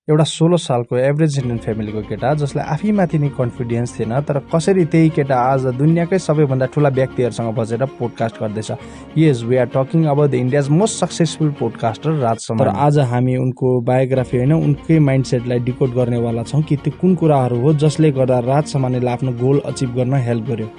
एउटा 16 सालको average Indian फ्यामिलीको केटा जसलाई आफैमाथि नै कन्फिडेन्स थिएन, तर कसरी त्यही केटा आज दुनियाँकै सबैभन्दा ठुला व्यक्तिहरूसँग बसेर पोडकास्ट गर्दैछ। Yes, we are talking about the India's most successful podcaster Raj Shamani. तर आज हामी उनको बायोग्राफी होइन, उनकै माइन्डसेटलाई डिकोड गर्नेवाला छौँ कि त्यो कुन कुराहरू हो जसले गर्दा राज समानीले आफ्नो गोल अचिभ गर्न हेल्प गर्यो।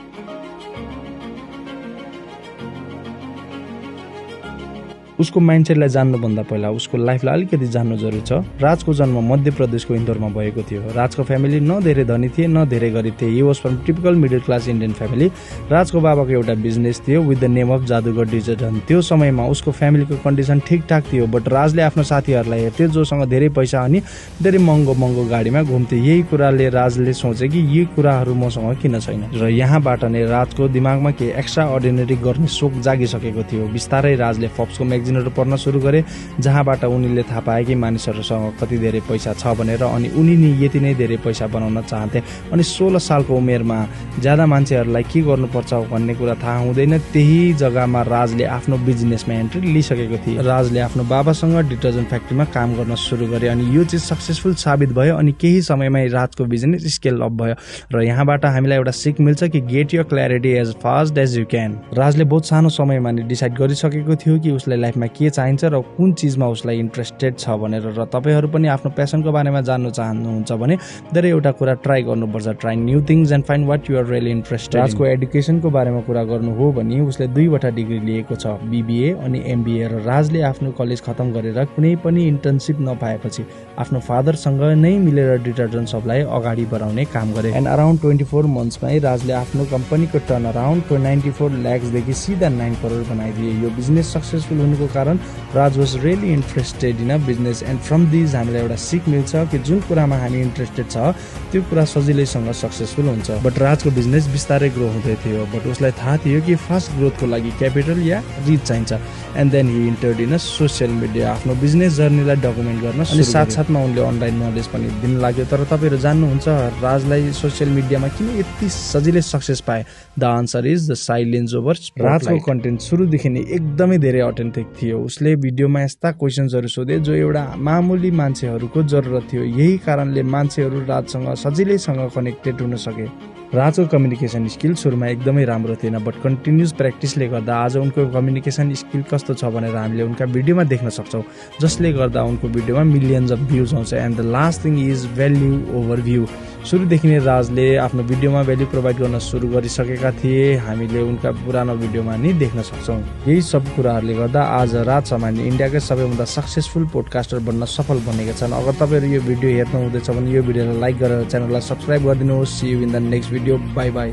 उसको माइन्डसेटलाई जान्नुभन्दा पहिला उसको लाइफलाई अलिकति जान्नु जरुरी छ। राजको जन्म मध्य प्रदेशको इन्दोरमा भएको थियो। राजको फ्यामिली न धेरै धनी थिए न धेरै गरिब थिए। He was from typical middle class Indian family. राजको बाबाको एउटा बिजनेस थियो with the name of Jadugar detergent. त्यो समयमा उसको फ्यामिलीको कन्डिसन ठिकठाक थियो, बट राजले आफ्नो साथीहरूलाई हेर्थ्यो जोसँग धेरै पैसा अनि धेरै महँगो गाडीमा घुम्थे। यही कुराले राजले सोचे कि यी कुराहरू मसँग किन छैन, र यहाँबाट नै राजको दिमागमा केही एक्स्ट्रा अर्डिनरी गर्ने सोच जागिसकेको थियो। बिस्तारै राजले फोर्ब्सको म्यागजिनहरू पढ्न सुरु गरे, जहाँबाट उनीले थाहा पाए कि मानिसहरूसँग कति धेरै पैसा छ भनेर, अनि उनी नि यति नै धेरै पैसा बनाउन चाहन्थे। अनि 16 सालको उमेरमा ज्यादा मान्छेहरूलाई के गर्नुपर्छ भन्ने कुरा थाहा हुँदैन, त्यही जग्गामा राजले आफ्नो बिजनेसमा एन्ट्री लिइसकेको थियो। राजले आफ्नो बाबासँग डिटर्जेन्ट फ्याक्ट्रीमा काम गर्न सुरु गरे अनि यो चिज सक्सेसफुल साबित भयो अनि केही समयमै राजको बिजनेस स्केल अप भयो। र यहाँबाट हामीलाई एउटा सिक मिल्छ कि get your clarity as fast as you can. राजले बहुत सानो समयमा नि डिसाइड गरिसकेको थियो कि उसलाई लाइफमा के चाहिन्छ र कुन चिजमा उसलाई इन्ट्रेस्टेड छ भनेर। र तपाईहरू पनि आफ्नो प्यासनको बारेमा जान्नु चाहनुहुन्छ भने धेरै एउटा कुरा ट्राई गर्नुपर्छ। Try new things and find what you are really interested. राजको एडुकेसनको बारेमा कुरा गर्नु हो भने उसले 2वटा डिग्री लिएको छ, BBA अनि MBA। र राजले आफ्नो कलेज खतम गरेर कुनै पनि इन्टर्नसिप नपाएपछि आफ्नो फादरसँग नै मिलेर डिटर्जेन्ट सपलाई अगाडि बढाउने काम गरे। एन्ड अराउन्ड 24 मन्थ्समै राजले आफ्नो कम्पनीको टर्न अराउन्ड 94 लाखदेखि सिधा 9 करोड बनाइदिए। यो बिजनेस सक्सेसफुल हुनुको कारण Raj was really interested in a business. And from this हामीलाई एउटा सिक मिल्छ कि जुन कुरामा हामी इन्ट्रेस्टेड छ त्यो कुरा सजिलैसँग सक्सेसफुल हुन्छ। बट राजको बिजनेस बिस्तारै ग्रो हुँदै थियो, बट उसलाई थाहा थियो कि फास्ट ग्रोथको लागि क्यापिटल या रिच चाहिन्छ। And then he entered in a social media आफ्नो बिजनेस जर्नीलाई डकुमेन्ट गर्न, अनि साथसाथमा उनले अनलाइन नलेज पनि दिन लाग्यो। तर तपाईँहरू जान्नुहुन्छ राजलाई सोसियल मिडियामा किन यति सजिलै सक्सेस पाए? The answer is the silence over spotlight. राजको कन्टेन्ट सुरुदेखि नै एकदमै धेरै अथेन्टिक थियो। उसले भिडियोमा यस्ता क्वेसन्सहरू सोधे जो एउटा मामुली मान्छेहरूको जरुरत थियो। यही कारणले मान्छेहरू राजसँग सजिलैसँग कनेक्टेड हुन सके। राजको कम्युनिकेसन स्किल सुरुमा एकदमै राम्रो थिएन, बट कन्टिन्युस प्र्याक्टिसले गर्दा आज उनको कम्युनिकेसन स्किल कस्तो छ भनेर हामीले उनका भिडियोमा देख्न सक्छौँ, जसले गर्दा उनको भिडियोमा मिलियन्स अफ भ्युज आउँछ। And the last thing is value over view. सुरुदेखि नै राजले आफ्नो भिडियोमा भ्याल्यु प्रोभाइड गर्न सुरु गरिसकेका थिए। हामीले उनका पुरानो भिडियोमा नि देख्न सक्छौँ। यही सब कुराहरूले गर्दा आज राज समानी इन्डियाकै सबैभन्दा सक्सेसफुल पोडकास्टर बन्न सफल बनेका छन्। अगर तपाईँहरू यो भिडियो हेर्नु हुँदैछ भने यो भिडियोलाई लाइक गरेर च्यानललाई सब्सक्राइब गरिदिनुहोस्। See you in the next video. Bye by.